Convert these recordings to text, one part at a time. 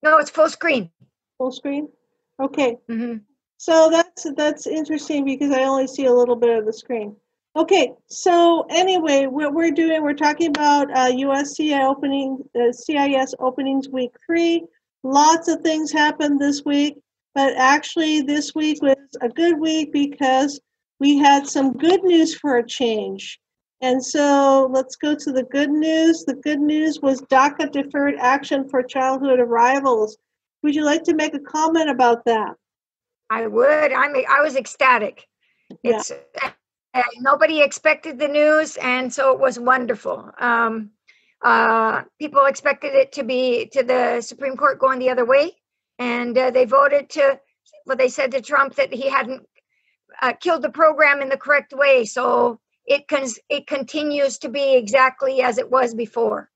No, it's full screen. Full screen? Okay. Mm-hmm. So that's interesting because I only see a little bit of the screen. Okay, so anyway, what we're doing, we're talking about CIS Openings Week 3. Lots of things happened this week, but actually this week was a good week because we had some good news for a change. And so let's go to the good news. The good news was DACA deferred action for childhood arrivals. Would you like to make a comment about that? I would. I was ecstatic. Yeah. It's nobody expected the news, and so it was wonderful. People expected it to be to the Supreme Court going the other way, and they voted to. Well, they said to Trump that he hadn't killed the program in the correct way, so it continues to be exactly as it was before.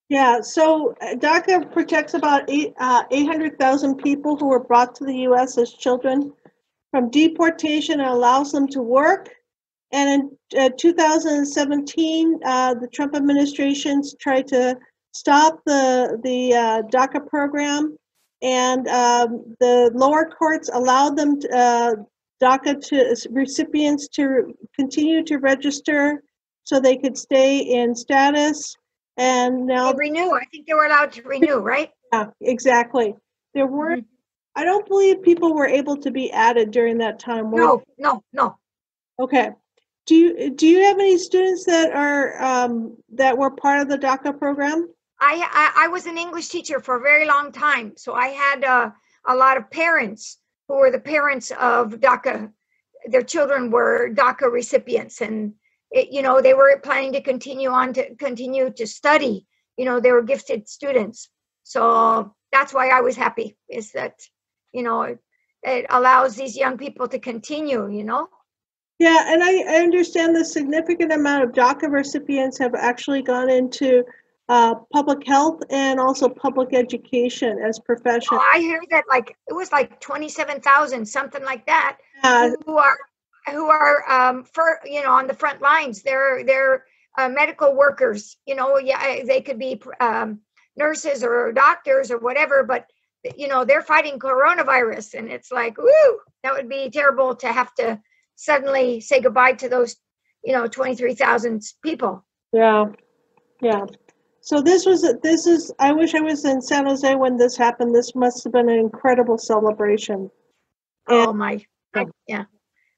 Yeah, so DACA protects about 800,000 people who were brought to the U.S. as children from deportation and allows them to work. And in 2017, the Trump administration tried to stop the DACA program, and the lower courts allowed them DACA recipients to continue to register so they could stay in status. And now they renew. I think they were allowed to renew, right? Yeah, exactly. There were, I don't believe people were able to be added during that time. No. Okay. Do you have any students that are that were part of the DACA program? I was an English teacher for a very long time, so I had a lot of parents who were the parents of DACA. Their children were DACA recipients, and they were planning to continue to study. They were gifted students. So that's why I was happy, is that, it allows these young people to continue, Yeah, and I understand the significant amount of DACA recipients have actually gone into public health and also public education as professions. Oh, I hear that it was 27,000, something like that, who are on the front lines. They're medical workers. They could be nurses or doctors or whatever, but they're fighting coronavirus, and it's like, woo, that would be terrible to have to suddenly say goodbye to those 23,000 people. Yeah. So this is, I wish I was in San Jose when this happened. This must have been an incredible celebration. Oh my, yeah.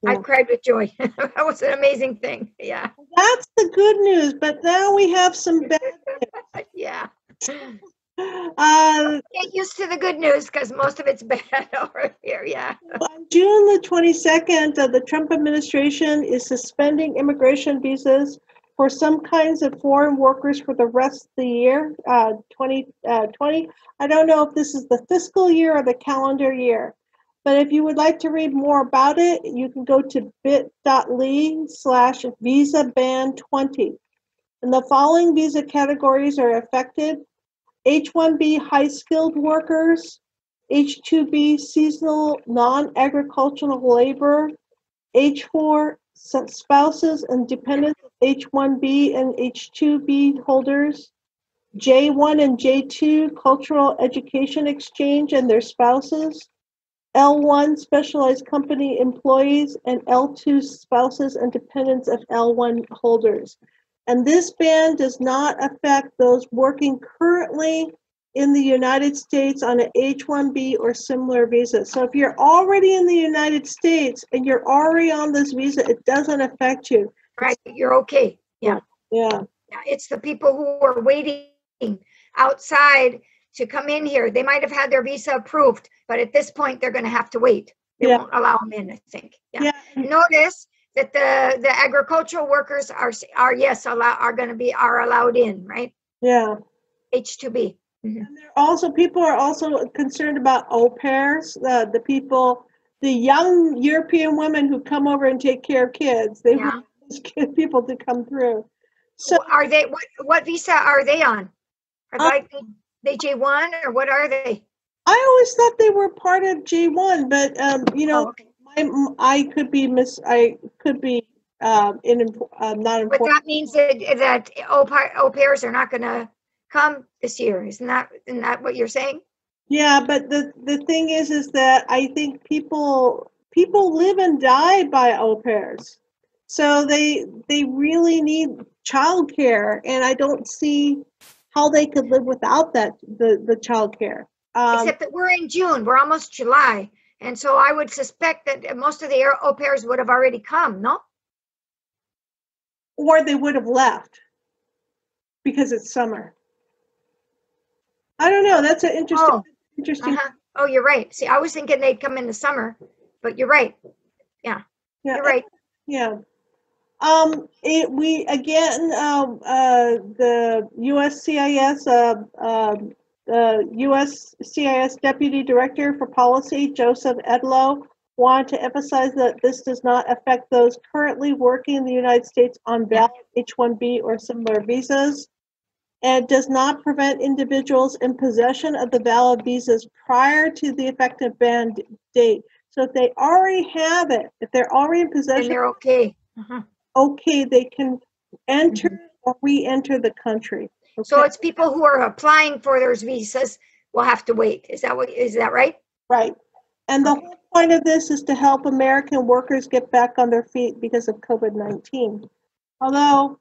I cried with joy. That was an amazing thing. Yeah. That's the good news, but now we have some bad news. Yeah. Get used to the good news because most of it's bad over here. Yeah. On June the 22nd, the Trump administration is suspending immigration visas for some kinds of foreign workers for the rest of the year, 2020. I don't know if this is the fiscal year or the calendar year, but if you would like to read more about it, you can go to bit.ly/visaban20. And the following visa categories are affected: H-1B high-skilled workers, H-2B seasonal non-agricultural labor, H-4 spouses and dependents of H-1B and H-2B holders, J-1 and J-2 cultural education exchange and their spouses, L-1 specialized company employees, and L-2 spouses and dependents of L-1 holders. And this ban does not affect those working currently in the United States on an H-1B or similar visa. So if you're already in the United States and you're already on this visa, it doesn't affect you. Right, you're okay. Yeah. It's the people who are waiting outside to come in here. They might have had their visa approved, but at this point they're going to have to wait. They won't allow them in, I think. Yeah. Notice that the agricultural workers are allowed in, right? Yeah. H-2B. Mm-hmm. And people are also concerned about au pairs, the young European women who come over and take care of kids. They want those people to come through. So are they? What visa are they on? Are they J1 or what are they? I always thought they were part of J1, but I could be not important. But that means that au pairs are not going to come this year. Isn't that what you're saying? Yeah, but the thing is that I think people live and die by au pairs. So they really need childcare, and I don't see how they could live without the childcare. Except that we're in June, we're almost July. And so I would suspect that most of the au pairs would have already come, no? Or they would have left because it's summer. I don't know. That's an interesting. Oh, you're right. See, I was thinking they'd come in the summer, but you're right. Yeah, you're right. Yeah. We again, the USCIS, USCIS Deputy Director for Policy, Joseph Edlow, wanted to emphasize that this does not affect those currently working in the United States on valid H-1B or similar visas, and does not prevent individuals in possession of the valid visas prior to the effective ban date. So if they already have it, if they're already in possession, and they're okay. Okay, they can enter or re-enter the country. Okay? So it's people who are applying for those visas will have to wait. Is that right? Right. And the whole point of this is to help American workers get back on their feet because of COVID-19. Although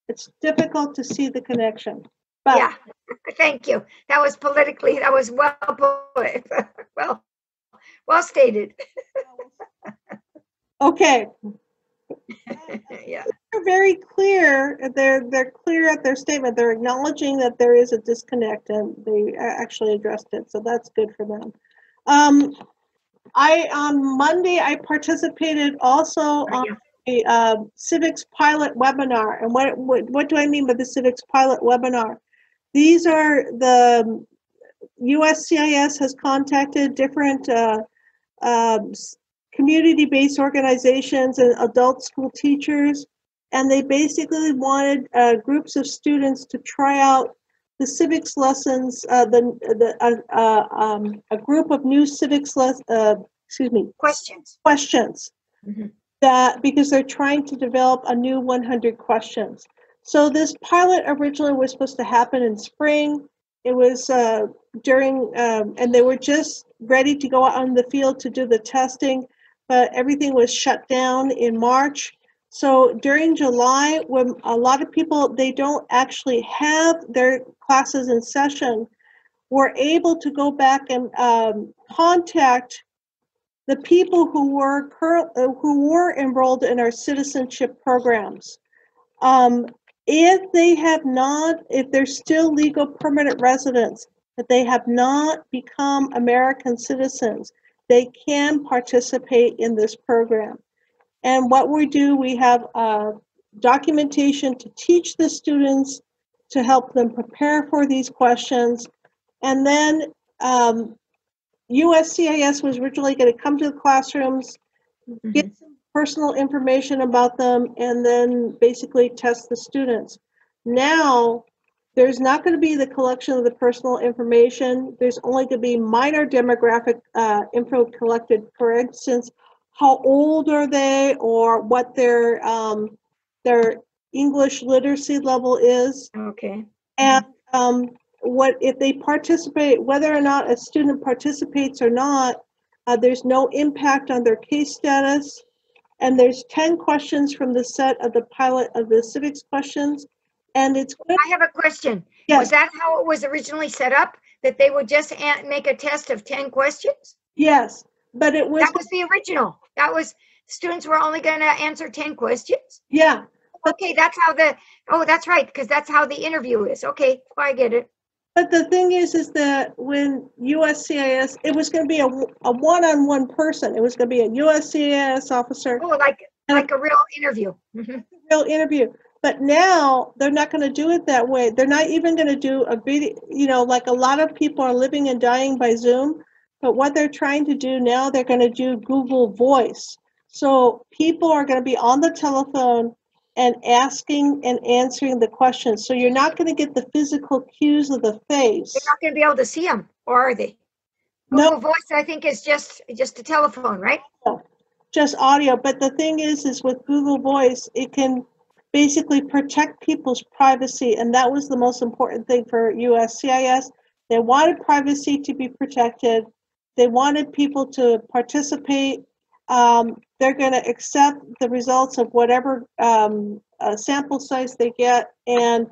it's difficult to see the connection. But yeah, thank you. That was well stated. Okay. Yeah. They're very clear. They're clear at their statement. They're acknowledging that there is a disconnect, and they actually addressed it. So that's good for them. On Monday I participated also on a Civics Pilot webinar. And what do I mean by the Civics Pilot webinar? These are the USCIS has contacted different community-based organizations and adult school teachers, and they basically wanted groups of students to try out the civics lessons. A group of new civics questions. That because they're trying to develop a new 100 questions. So this pilot originally was supposed to happen in spring. It was during, and they were just ready to go out on the field to do the testing, but everything was shut down in March. So during July, when a lot of people, they don't actually have their classes in session, were able to go back and contact the people who were enrolled in our citizenship programs. If they're still legal permanent residents, but they have not become American citizens, they can participate in this program. And what we do, we have documentation to teach the students to help them prepare for these questions. And then USCIS was originally going to come to the classrooms, get some personal information about them, and then basically test the students. Now, there's not going to be the collection of the personal information. There's only going to be minor demographic info collected. For instance, how old are they, or what their English literacy level is. Okay. And what if they participate, whether or not a student participates or not, there's no impact on their case status. And there's 10 questions from the set of the pilot of the civics questions. And it's good. I have a question. Yes. Was that how it was originally set up? That they would just make a test of 10 questions? Yes, but that was the original. That was, students were only going to answer 10 questions? Yeah. Okay, that's how that's right, because that's how the interview is. Okay, I get it. But the thing is that when USCIS, it was going to be a one-on-one person. It was going to be a USCIS officer. Oh, like a real interview. A real interview. But now they're not going to do it that way. They're not even going to do a video, like a lot of people are living and dying by Zoom. But what they're trying to do now, they're going to do Google Voice. So people are going to be on the telephone and asking and answering the questions. So you're not going to get the physical cues of the face. You're not going to be able to see them, or are they? Google Voice, I think, is just a telephone, right? Just audio. But the thing is with Google Voice, it can basically protect people's privacy. And that was the most important thing for USCIS. They wanted privacy to be protected. They wanted people to participate. They're going to accept the results of whatever sample size they get, and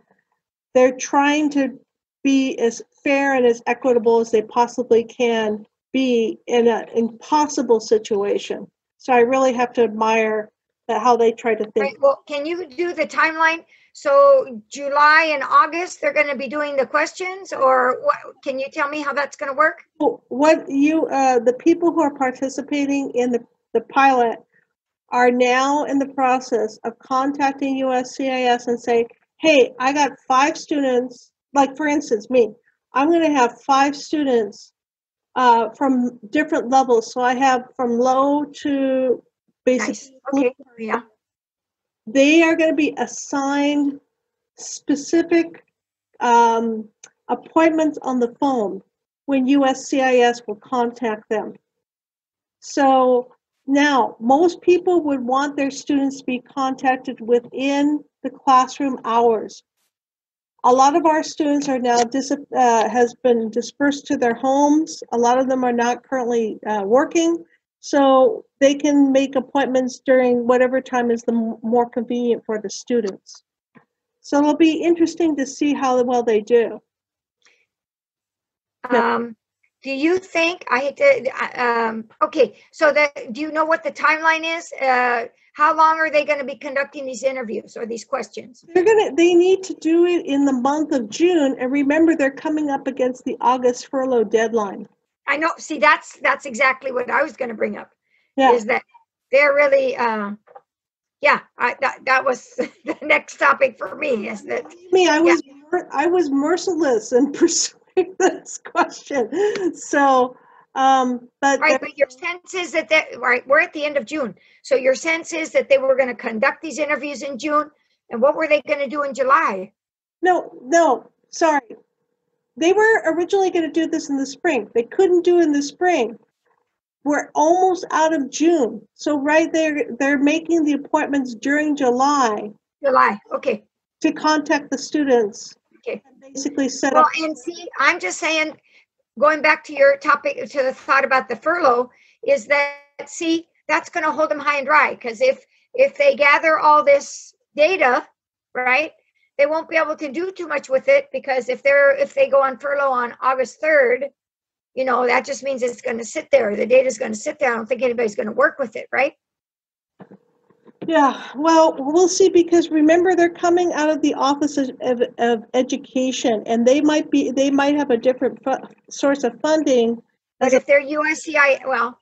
they're trying to be as fair and as equitable as they possibly can be in an impossible situation. So I really have to admire how they try to think. Right. Well, can you do the timeline? So July and August, they're going to be doing the questions, or what? Can you tell me how that's going to work? What you, the people who are participating in the pilot are now in the process of contacting USCIS and say, hey, I got 5 students, like for instance, me, I'm going to have 5 students from different levels. So I have from low to basic. Nice. Okay. Yeah. They are going to be assigned specific appointments on the phone when USCIS will contact them. So now, most people would want their students to be contacted within the classroom hours. A lot of our students are now has been dispersed to their homes. A lot of them are not currently working, so they can make appointments during whatever time is the more convenient for the students. So it'll be interesting to see how well they do. Do you think, I hate to, okay, so do you know what the timeline is? How long are they going to be conducting these interviews or these questions? They need to do it in the month of June, and remember they're coming up against the August furlough deadline. I know, see, that's exactly what I was going to bring up. Yeah. Is that they're really, that was the next topic for me, is that. I was merciless in pursuing this question. So, but your sense is that we're at the end of June. So your sense is that they were going to conduct these interviews in June, and what were they going to do in July? No, sorry. They were originally going to do this in the spring. They couldn't do it in the spring. We're almost out of June. So right there, they're making the appointments during July. July, okay. To contact the students. Okay. And basically set up. Well, and see, I'm just saying, going back to your topic, to the thought about the furlough, is that, see, that's going to hold them high and dry, because if they gather all this data, right, they won't be able to do too much with it, because if they go on furlough on August 3rd, you know, that just means it's going to sit there. The data is going to sit there. I don't think anybody's going to work with it, right? Yeah, well, we'll see, because remember, they're coming out of the Office of Education, and they might have a different source of funding. But if they're USCIS, well,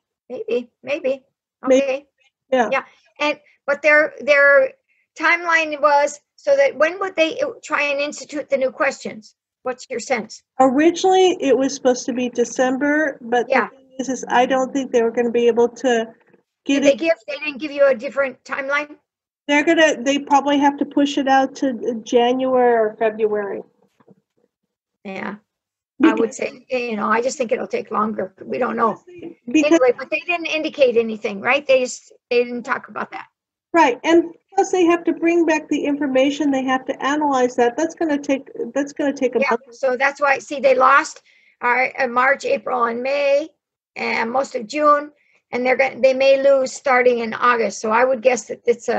maybe. Okay. Yeah. But their timeline was so that when would they try and institute the new questions? What's your sense? Originally, it was supposed to be December, but the thing is I don't think they were going to be able to. They didn't give you a different timeline? They probably have to push it out to January or February. Yeah. I would say, you know, I just think it'll take longer. We don't know. Anyway, but they didn't indicate anything, right? They didn't talk about that. Right. And plus they have to bring back the information. They have to analyze that. That's going to take a month. So that's why, see, they lost March, April, and May, and most of June. And they may lose starting in August. So I would guess that it's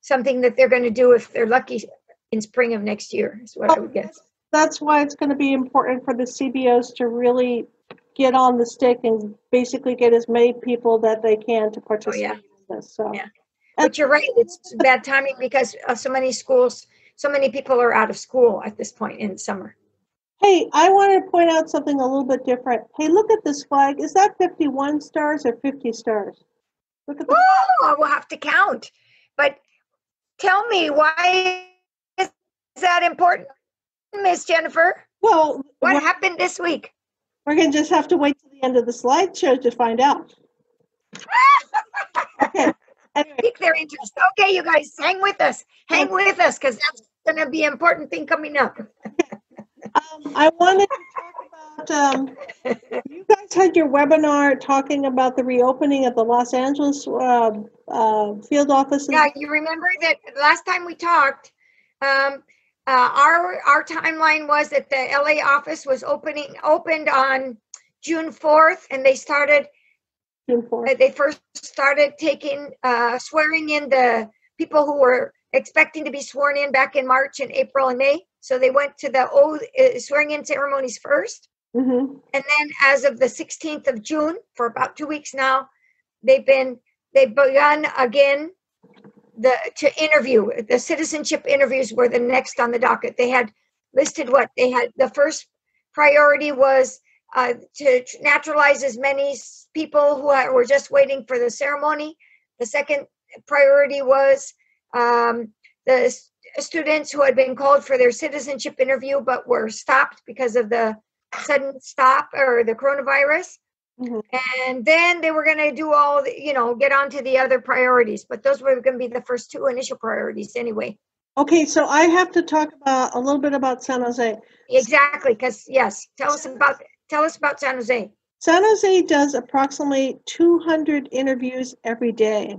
something that they're going to do if they're lucky in spring of next year, is what I would guess. That's why it's going to be important for the CBOs to really get on the stick and basically get as many people that they can to participate in this. So. Yeah. But you're right, it's bad timing because so many people are out of school at this point in the summer. Hey, I want to point out something a little bit different. Hey, look at this flag. Is that 51 stars or 50 stars? Look at I will have to count. But tell me, why is that important, Miss Jennifer? Well, what happened this week? We're going to just have to wait till the end of the slideshow to find out. Okay. Pique their interest. Okay, you guys, hang with us. Hang with us, because that's going to be an important thing coming up. I wanted to talk about, you guys had your webinar talking about the reopening of the Los Angeles field offices. Yeah, you remember that last time we talked, our timeline was that the LA office was opened on June 4th, and they started. June 4th. They first started swearing in the people who were expecting to be sworn in back in March and April and May. So they went to the swearing in ceremonies first. Mm-hmm. And then as of the 16th of June, for about 2 weeks now, they've begun again to interview. The citizenship interviews were the next on the docket. They had listed what they had. The first priority was to naturalize as many people who were just waiting for the ceremony. The second priority was the students who had been called for their citizenship interview but were stopped because of the sudden stop or the coronavirus. Mm-hmm. And then they were going to do all the, get on to the other priorities, but those were going to be the first two initial priorities anyway. Okay, so I have to talk a little bit about San Jose. Exactly, because yes, tell us about San Jose. San Jose does approximately 200 interviews every day.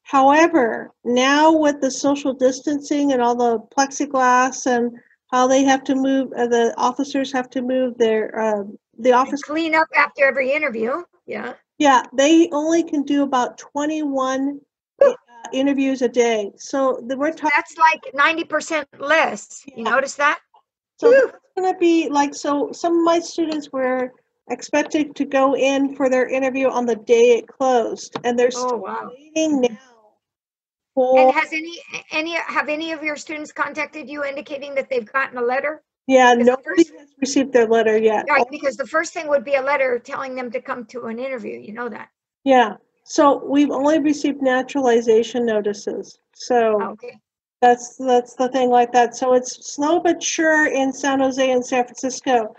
However, now with the social distancing and all the plexiglass and how they have to move, the officers have to move the office. And clean up after every interview, yeah. Yeah, they only can do about 21 interviews a day. So we're talking. That's like 90% less. Yeah. You notice that? So it's going to be like, so some of my students were expected to go in for their interview on the day it closed, and they're still waiting now. And have any of your students contacted you indicating that they've gotten a letter? Yeah, nobody has received their letter yet. Right, because the first thing would be a letter telling them to come to an interview. You know that. Yeah. So we've only received naturalization notices. So that's the thing like that. So it's slow but sure in San Jose and San Francisco.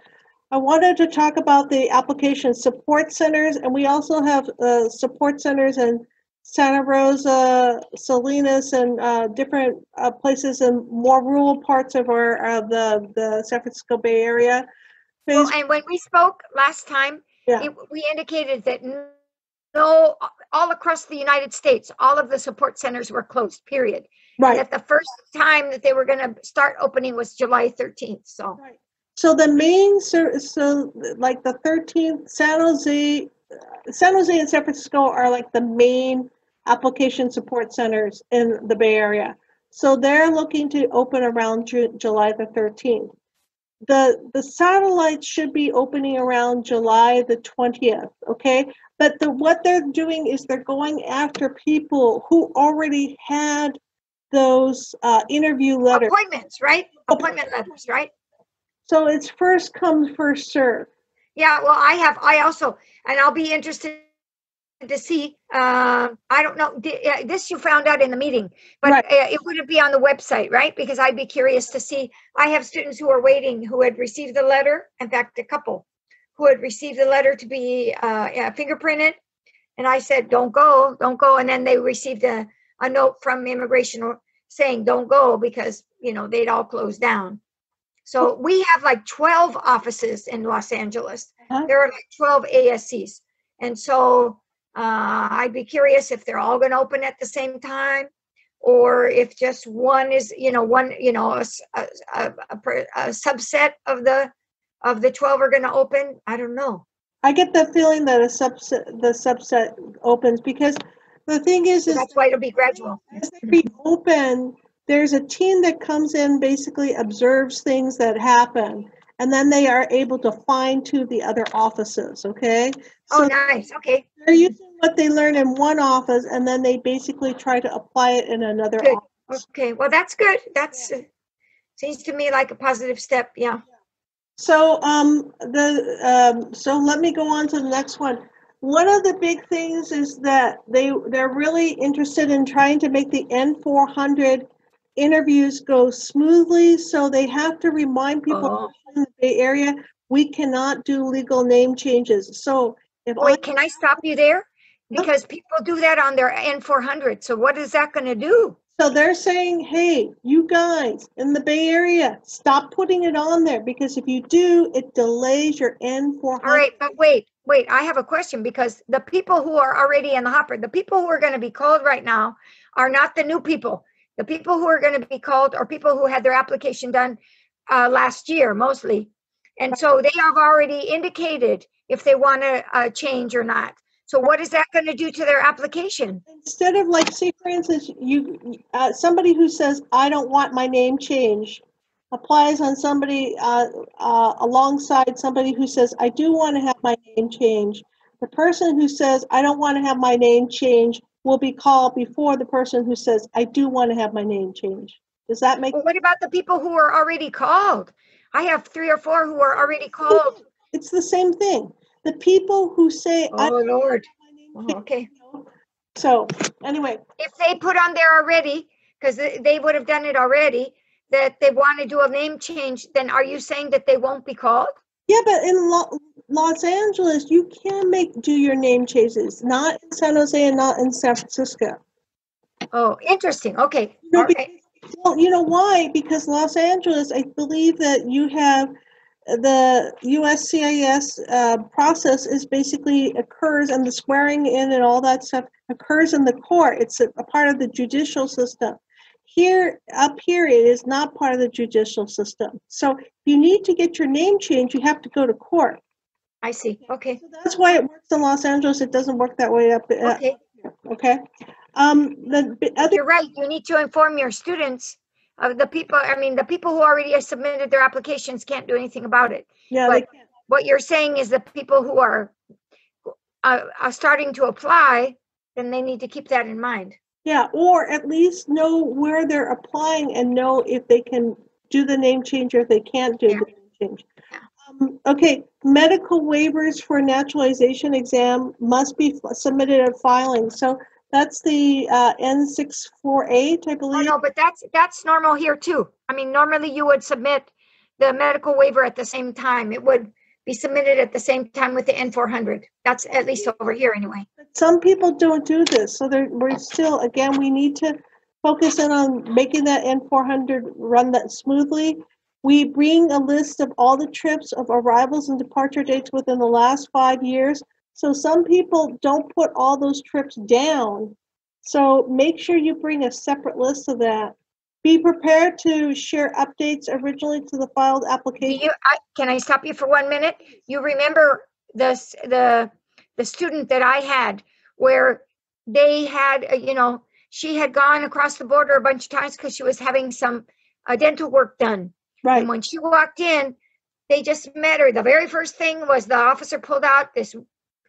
I wanted to talk about the application support centers, and we also have support centers in Santa Rosa, Salinas, and different places in more rural parts of the San Francisco Bay Area. Well, and when we spoke last time, we indicated that all across the United States, all of the support centers were closed, period. Right. And that the first time that they were going to start opening was July 13th. So. Right. So the main, like the 13th, San Jose and San Francisco are like the main application support centers in the Bay Area. So they're looking to open around July the 13th. The satellites should be opening around July the 20th, okay? But what they're doing is they're going after people who already had those interview letters. Appointments, right? Appointment letters, right? So it's first come, first serve. Yeah, well, I also, and I'll be interested to see, I don't know, this you found out in the meeting, but it wouldn't be on the website, right? Because I'd be curious to see. I have students who are waiting, who had received the letter, in fact, a couple, who had received the letter to be fingerprinted. And I said, don't go. And then they received a note from immigration saying, don't go, because, they'd all closed down. So we have like 12 offices in Los Angeles. There are like 12 ASCs. And so I'd be curious if they're all going to open at the same time, or if just one is, a subset of the 12 are going to open. I don't know. I get the feeling that the subset opens, because the thing is that's why it'll be gradual. As they reopen, there's a team that comes in, basically observes things that happen, and then they are able to fine tune the other offices, okay? So nice, okay. They're using what they learn in one office, and then they basically try to apply it in another office. Okay, well, that's good. That's seems to me like a positive step, yeah. So so let me go on to the next one. One of the big things is that they're really interested in trying to make the N400 interviews go smoothly, so they have to remind people in the Bay Area we cannot do legal name changes. So can I stop you there? Because people do that on their N400. So what is that going to do? So they're saying, hey, you guys in the Bay Area, stop putting it on there, because if you do, it delays your N400. All right, but wait, I have a question, because the people who are already in the hopper, the people who are going to be called right now are not the new people. The people who are going to be called are people who had their application done last year, mostly. And so they have already indicated if they want to change or not. So what is that going to do to their application? Instead of like, say for instance, somebody who says, I don't want my name changed, applies on somebody alongside somebody who says, I do want to have my name changed. The person who says, I don't want to have my name changed will be called before the person who says, I do want to have my name changed. Does that make sense? What about the people who are already called? I have 3 or 4 who are already called. It's the same thing. The people who say, oh, Lord. Okay. So anyway. If they put on there already, because they would have done it already, that they want to do a name change, then are you saying that they won't be called? Yeah, but in Los Angeles, you can do your name changes, not in San Jose and not in San Francisco. Oh, interesting. Okay. Well, you know why? Because Los Angeles, I believe that you have the USCIS process is basically occurs, and the swearing in and all that stuff occurs in the court. It's a part of the judicial system. Up here, it is not part of the judicial system. So if you need to get your name changed, you have to go to court. I see. Okay. So that's why it works in Los Angeles. It doesn't work that way up. Okay. Okay. You're right. You need to inform your students of the people. I mean, the people who already have submitted their applications can't do anything about it. Yeah. But what you're saying is the people who are starting to apply, then they need to keep that in mind. Yeah, or at least know where they're applying and know if they can do the name change or if they can't do the name change. Okay, medical waivers for naturalization exam must be submitted at filing. So that's the N648, I believe. Oh, no, but that's normal here too. I mean, normally you would submit the medical waiver at the same time. It would be submitted at the same time with the N400. That's at least over here anyway. Some people don't do this, so we're still, again, we need to focus in on making that N400 run that smoothly. We bring a list of all the trips of arrivals and departure dates within the last 5 years. So some people don't put all those trips down. So make sure you bring a separate list of that. Be prepared to share updates originally to the filed application. Can I stop you for 1 minute? You remember the student that I had where they had, she had gone across the border a bunch of times because she was having some dental work done. Right. And when she walked in, they just met her. The very first thing was the officer pulled out this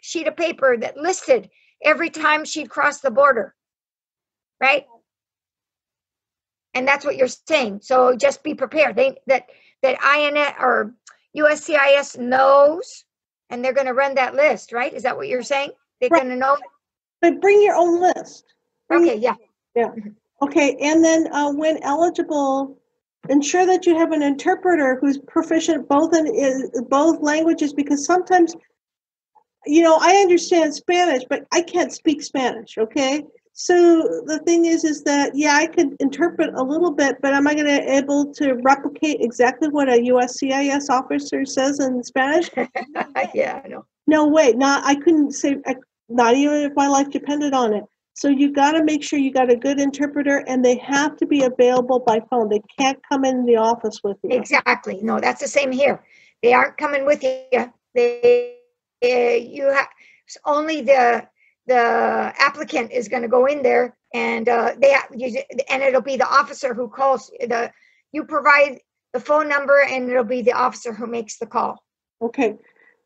sheet of paper that listed every time she'd crossed the border. Right? And that's what you're saying. So just be prepared. That INS or USCIS knows, and they're going to run that list, right? Is that what you're saying? They're going to know. But bring your own list. Yeah. Okay, and then when eligible, ensure that you have an interpreter who's proficient both in both languages, because sometimes, I understand Spanish, but I can't speak Spanish. Okay. So the thing is that, I could interpret a little bit, but am I going to be able to replicate exactly what a USCIS officer says in Spanish? Yeah, I know. No way. I couldn't say, not even if my life depended on it. So you got to make sure you got a good interpreter, and they have to be available by phone. They can't come in the office with you. Exactly. No, that's the same here. They aren't coming with you. You have only the applicant is going to go in there, and it'll be the officer who calls. You provide the phone number, and it'll be the officer who makes the call. Okay.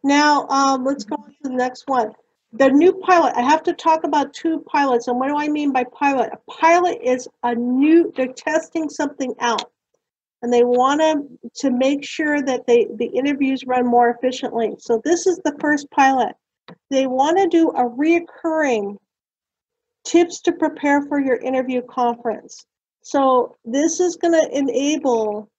Now let's go on to the next one. The new pilot. I have to talk about 2 pilots, and what do I mean by pilot? A pilot is they're testing something out, and they want to make sure that the interviews run more efficiently. So this is the first pilot. They want to do a reoccurring tips to prepare for your interview conference. So this is going to enable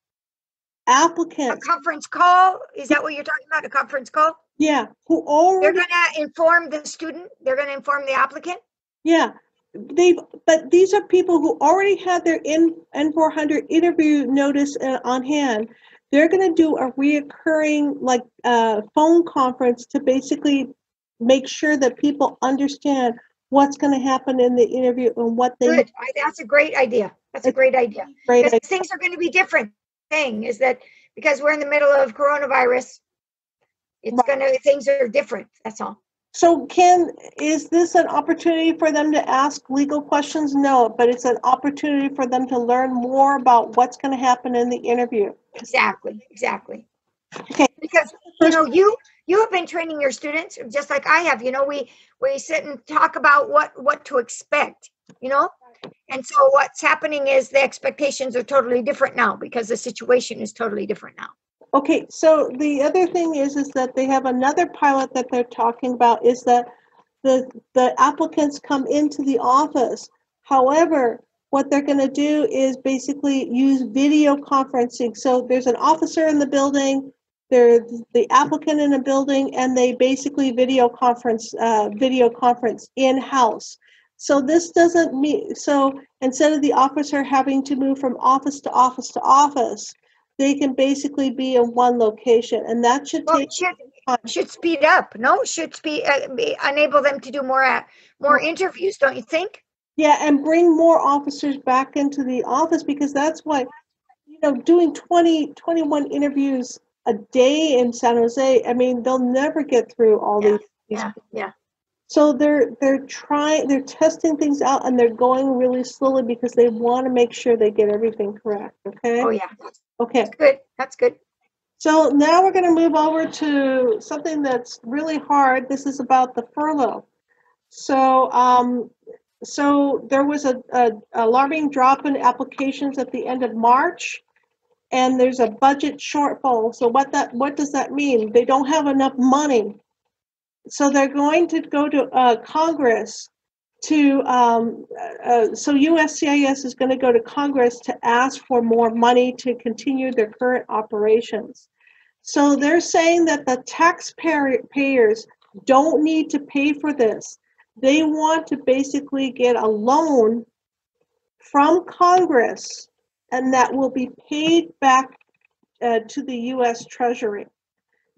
applicants. A conference call? Is that what you're talking about? A conference call? Yeah. They're going to inform the student? They're going to inform the applicant? Yeah. But these are people who already had their N400 interview notice on hand. They're going to do a reoccurring phone conference to basically make sure that people understand what's going to happen in the interview and what they. Good. That's a great idea. That's a great idea. Great Because idea. things are going to be different. Thing is that because we're in the middle of coronavirus, it's going to, things are different. That's all. So is this an opportunity for them to ask legal questions? No, but it's an opportunity for them to learn more about what's going to happen in the interview. Exactly. Okay. Because, you have been training your students just like I have. We sit and talk about what to expect, and so what's happening is the expectations are totally different now because the situation is totally different now. Okay, so the other thing is that they have another pilot that they're talking about, is that the applicants come into the office. However, what they're going to do is basically use video conferencing. So there's an officer in the building, there's the applicant in a building, and they basically video conference in-house. So this doesn't mean, so instead of the officer having to move from office to office to office, they can basically be in one location, and that should should speed up. No, should enable them to do more interviews, don't you think? Yeah, and bring more officers back into the office, because that's why, doing 21 interviews a day in San Jose, I mean, they'll never get through all these. Yeah. So they're testing things out, and they're going really slowly because they want to make sure they get everything correct. Okay. Oh yeah. Okay. That's good. So now we're going to move over to something that's really hard. This is about the furlough. So so there was a alarming drop in applications at the end of March, and there's a budget shortfall. So what does that mean? They don't have enough money. So they're going to go to Congress to, so USCIS is going to go to Congress to ask for more money to continue their current operations. So they're saying that the taxpayers don't need to pay for this. They want to basically get a loan from Congress, and that will be paid back to the U.S. Treasury.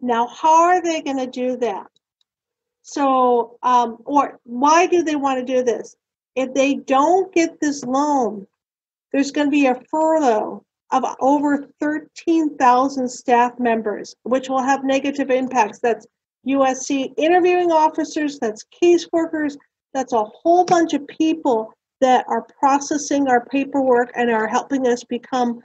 Now, how are they going to do that? So, or why do they want to do this? If they don't get this loan, there's going to be a furlough of over 13,000 staff members, which will have negative impacts. That's USC interviewing officers, that's caseworkers, that's a whole bunch of people that are processing our paperwork and are helping us become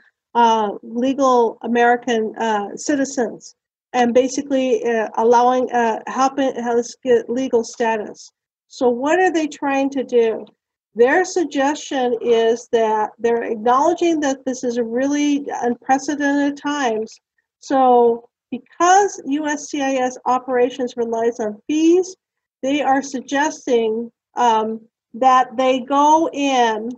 legal American citizens, and basically helping us get legal status. So what are they trying to do? Their suggestion is that they're acknowledging that this is a really unprecedented times. So because USCIS operations relies on fees, they are suggesting that they go in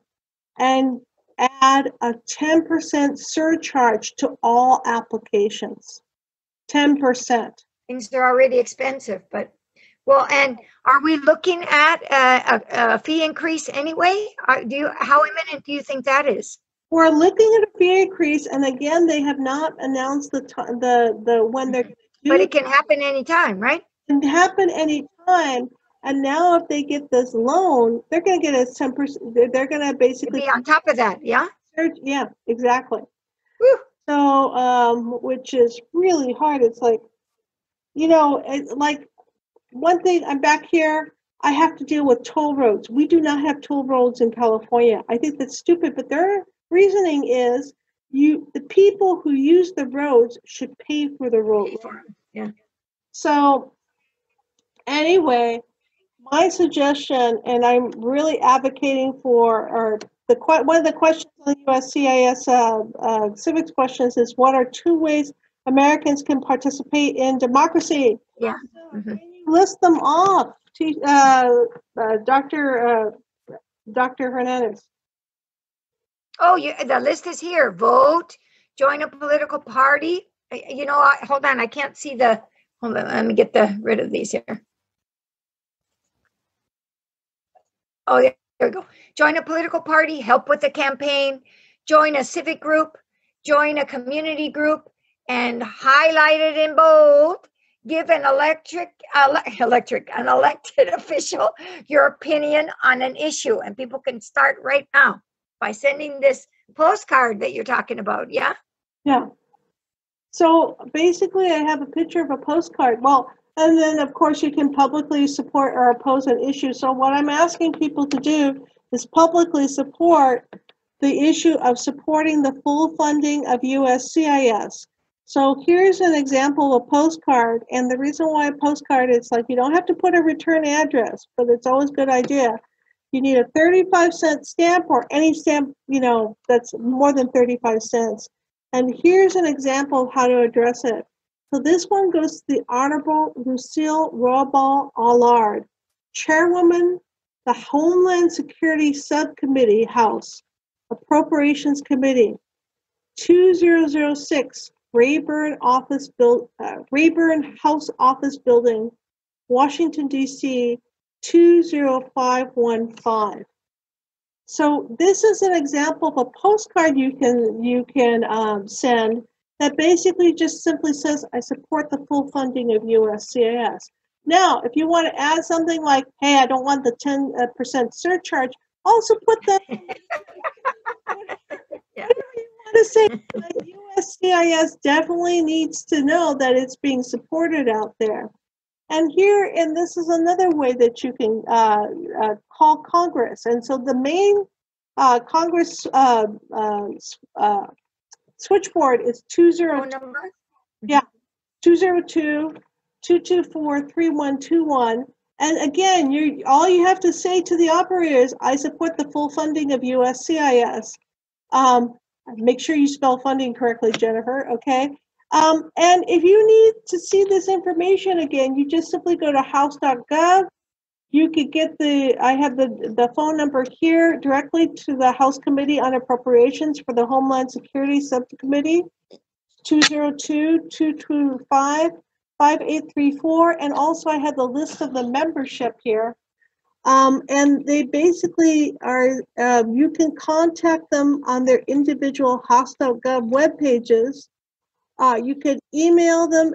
and add a 10% surcharge to all applications. 10%. Things are already expensive, but well, and are we looking at a fee increase anyway? How imminent do you think that is? We're looking at a fee increase, and again, they have not announced the when they're going to do. But it can happen anytime, right? It can happen anytime. And now, if they get this loan, they're going to get a 10%. They're going to basically be on top of that. Yeah. Yeah, exactly. Whew. So, which is really hard. It's like, like one thing. I'm back here. I have to deal with toll roads. We do not have toll roads in California. I think that's stupid, but their reasoning is the people who use the roads should pay for the road. Yeah. So anyway, my suggestion, and I'm really advocating for, one of the questions on the USCIS civics questions is, what are 2 ways Americans can participate in democracy? Yeah. Mm-hmm. Can you list them off, Dr. Hernandez? Oh, the list is here. Vote, join a political party. Hold on, I can't see hold on, let me get rid of these here. Oh, there we go. Join a political party, help with a campaign, join a civic group, join a community group, and highlighted in bold, give an elected official your opinion on an issue. And people can start right now. by sending this postcard that you're talking about. Yeah. Yeah. So basically, I have a picture of a postcard. Well, and then of course you can publicly support or oppose an issue. So what I'm asking people to do is publicly support the issue of supporting the full funding of USCIS. So here's an example of a postcard, and the reason why a postcard is like you don't have to put a return address, but it's always a good idea. You need a 35-cent stamp or any stamp, that's more than 35 cents. And here's an example of how to address it. So this one goes to the Honorable Lucille Roybal-Allard, Chairwoman, the Homeland Security Subcommittee, House, Appropriations Committee, 2006, Rayburn House Office Building, Washington, D.C., 20515. So this is an example of a postcard you can send that basically just simply says, I support the full funding of USCIS. Now, if you want to add something like, hey, I don't want the 10% surcharge, also put that. Yeah. Whatever you want to say, USCIS definitely needs to know that it's being supported out there. And here, and this is another way that you can call Congress. And so the main Congress switchboard is 202-224-3121. And again, all you have to say to the operator is, I support the full funding of USCIS. Make sure you spell funding correctly, Jennifer, okay? And if you need to see this information again, you just simply go to house.gov. You could get I have the phone number here directly to the House Committee on Appropriations for the Homeland Security Subcommittee, 202-225-5834. And also I have the list of the membership here. And they basically are, you can contact them on their individual house.gov web pages. You could email them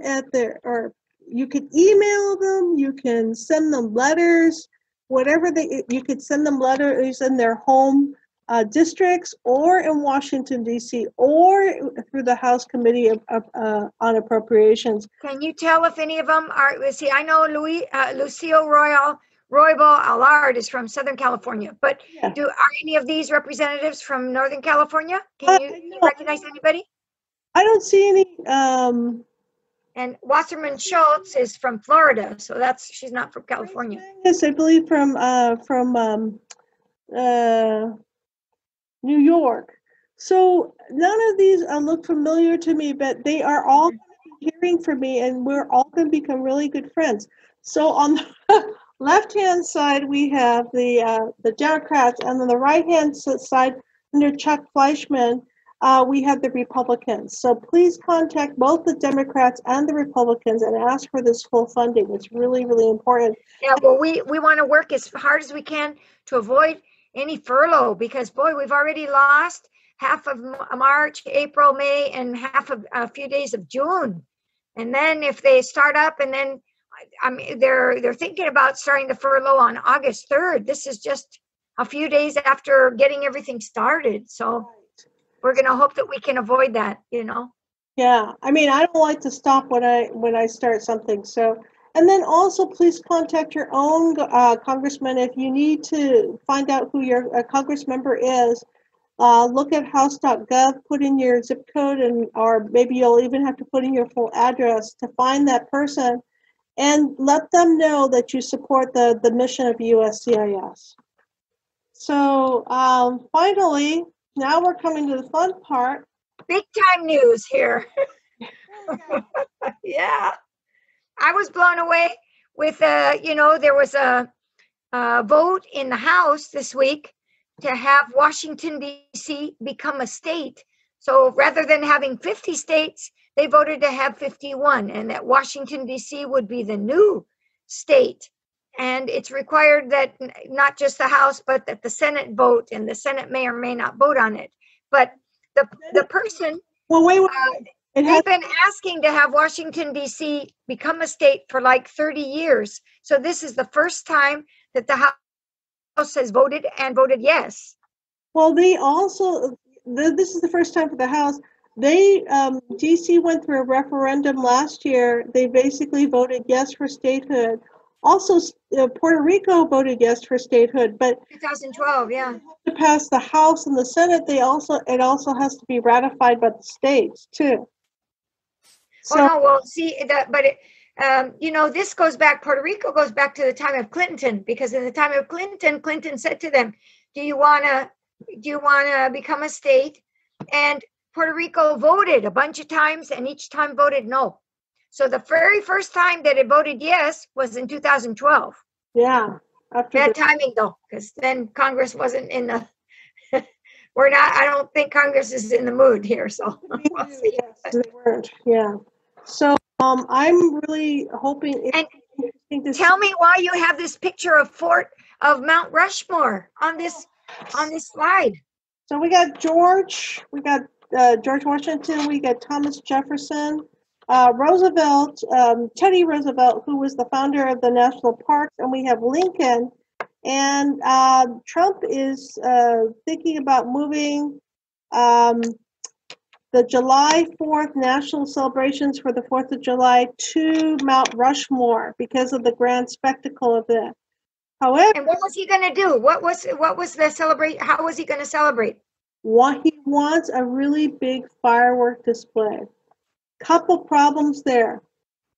you can send them letters, you could send them letters in their home districts or in Washington, D.C., or through the House Committee on Appropriations. Can you tell if any of them are, see, I know Lucille Roybal-Allard is from Southern California, but yeah. Are any of these representatives from Northern California? Can you recognize anybody? I don't see any. And Wasserman Schultz is from Florida, so she's not from California. Yes, I believe from New York. So none of these look familiar to me, but they are all hearing from me, and we're all going to become really good friends. So on the left-hand side, we have the Democrats, and on the right-hand side, under Chuck Fleischman, we have the Republicans. So please contact both the Democrats and the Republicans and ask for this full funding. It's really, really important. Yeah, well, we want to work as hard as we can to avoid any furlough, because, boy, we've already lost half of March, April, May, and half of a few days of June. And then if they start up, and then, I mean, they're thinking about starting the furlough on August 3rd. This is just a few days after getting everything started. So we're going to hope that we can avoid that, Yeah, I mean, I don't like to stop when I start something. So, and then also please contact your own congressman if you need to find out who your congress member is. Look at house.gov, put in your zip code, or maybe you'll even have to put in your full address to find that person, and let them know that you support the mission of USCIS. So finally, now we're coming to the fun part. Big time news here. Yeah. I was blown away with, there was a vote in the House this week to have Washington, D.C. become a state. So rather than having 50 states, they voted to have 51, and that Washington, D.C. would be the new state. And it's required that not just the House, but that the Senate vote, and the Senate may or may not vote on it. But the person, they've been asking to have Washington, D.C. become a state for like 30 years. So this is the first time that the House has voted yes. Well, they also, this is the first time for the House. They, DC went through a referendum last year. They basically voted yes for statehood. Also, Puerto Rico voted yes for statehood, but 2012, yeah. to pass the House and the Senate, it also has to be ratified by the states too. So, oh no, well, see that, but you know, this goes back. Puerto Rico goes back to the time of Clinton, because in the time of Clinton, Clinton said to them, "Do you want to become a state?" And Puerto Rico voted a bunch of times, and each time voted no. So the very first time that it voted yes was in 2012. Yeah, bad timing though, because then Congress wasn't in the. We're not. I don't think Congress is in the mood here. So we'll see. Yes, they weren't. Yeah. So I'm really hoping. And tell me why you have this picture of Mount Rushmore on this slide. So we got George Washington, we got Thomas Jefferson, Roosevelt, Teddy Roosevelt, who was the founder of the national parks, and we have Lincoln. And Trump is thinking about moving the July 4th national celebrations for the 4th of July to Mount Rushmore because of the grand spectacle of it. However, and what was he going to do? What was the celebration? How was he going to celebrate? He wants a really big firework display. Couple problems there.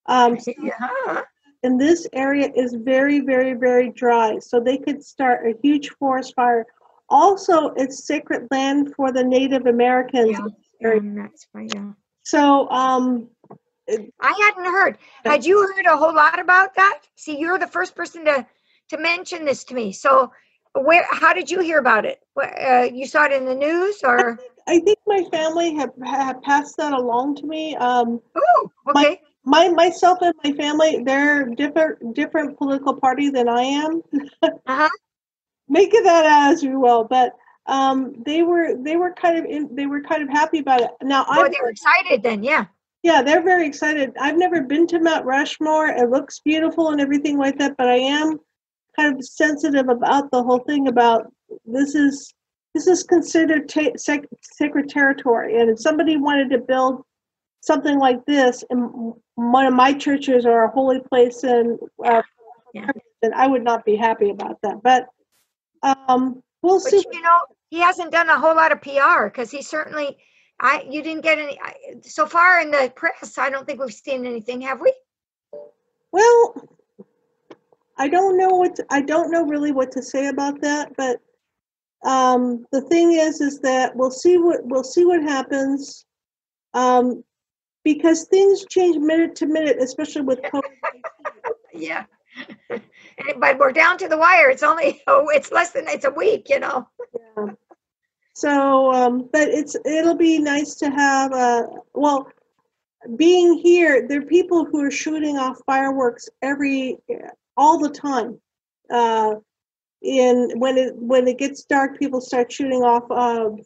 Yeah. And this area is very, very, very dry, so they could start a huge forest fire. Also, it's sacred land for the Native Americans. Yeah, that's right. Yeah. So, I hadn't heard. Had you heard a whole lot about that? See, you're the first person to mention this to me. So, how did you hear about it? You saw it in the news, or? I think my family have passed that along to me. Oh, okay. Myself and my family, they're different political party than I am. Make of that as you will, but they were kind of happy about it. Now, they were excited then, yeah. Yeah, they're very excited. I've never been to Mount Rushmore. It looks beautiful and everything like that, but I am kind of sensitive about the whole thing about this is considered sacred territory, and if somebody wanted to build something like this in one of my churches or a holy place, and then I would not be happy about that. But we'll see. You know, he hasn't done a whole lot of PR, because he certainly. You didn't get any so far in the press. I don't think we've seen anything, have we? Well, I don't know really what to say about that, but the thing is that we'll see what happens, because things change minute to minute, especially with COVID. Yeah, but we're down to the wire. It's only it's a week, you know. Yeah. So, but it'll be nice to have being here. There are people who are shooting off fireworks all the time. When it gets dark, people start shooting off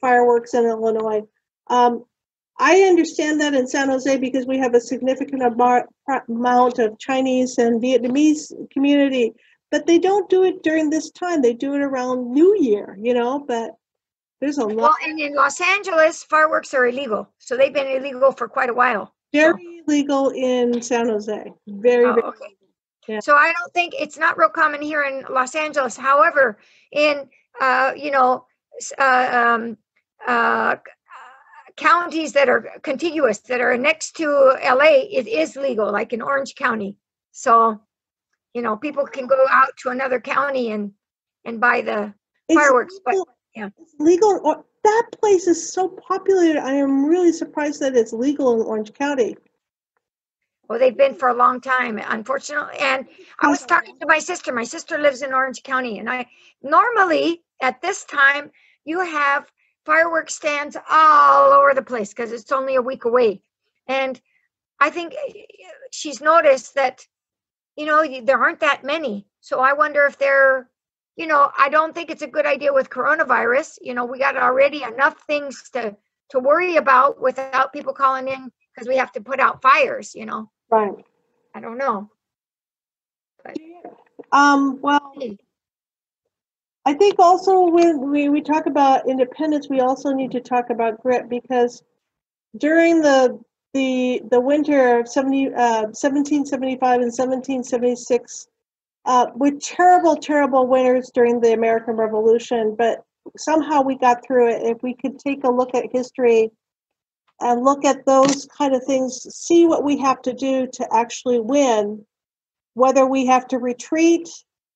fireworks in Illinois. I understand that in San Jose because we have a significant amount of Chinese and Vietnamese community, but they don't do it during this time. They do it around New Year, you know, but there's a lot. Well, and in Los Angeles, fireworks are illegal. So they've been illegal for quite a while. Very illegal in San Jose. Very okay. Yeah. So I don't think it's not real common here in Los Angeles. However, in counties that are contiguous, that are next to LA, it is legal, like in Orange County. So, people can go out to another county and buy the fireworks. Legal. But yeah, it's legal. That place is so populated. I am really surprised that it's legal in Orange County. Well, they've been for a long time, unfortunately. And I was talking to my sister. My sister lives in Orange County, and normally at this time you have fireworks stands all over the place because it's only a week away. And I think she's noticed that, there aren't that many. So I wonder if they're, I don't think it's a good idea with coronavirus. We got already enough things to worry about without people calling in because we have to put out fires, Right. I don't know. But, well, I think also when we talk about independence, we also need to talk about grit, because during the winter of 1775 and 1776, with terrible winters during the American Revolution, but somehow we got through it. If we could take a look at history and look at those kind of things, see what we have to do to actually win, whether we have to retreat,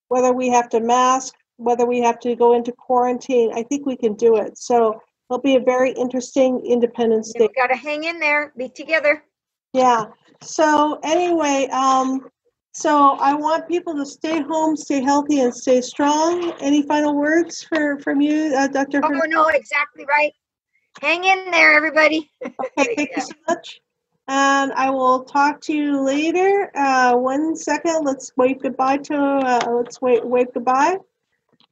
whether we have to mask, whether we have to go into quarantine, I think we can do it. So it'll be a very interesting Independence Day. We've got to hang in there, be together. Yeah. So anyway, so I want people to stay home, stay healthy, and stay strong. Any final words from you, Dr. Oh, no, exactly right. Hang in there, everybody. Okay, thank you so much. And I will talk to you later. 1 second. Let's wave goodbye to. Let's wave goodbye.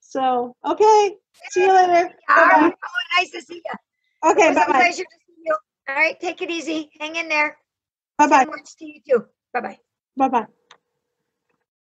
So, okay. See you later. Bye-bye. Oh, nice to see you. Okay, it was bye-bye. a pleasure to see you. All right, take it easy. Hang in there. Bye-bye. Send words to you too. Bye-bye. Bye-bye.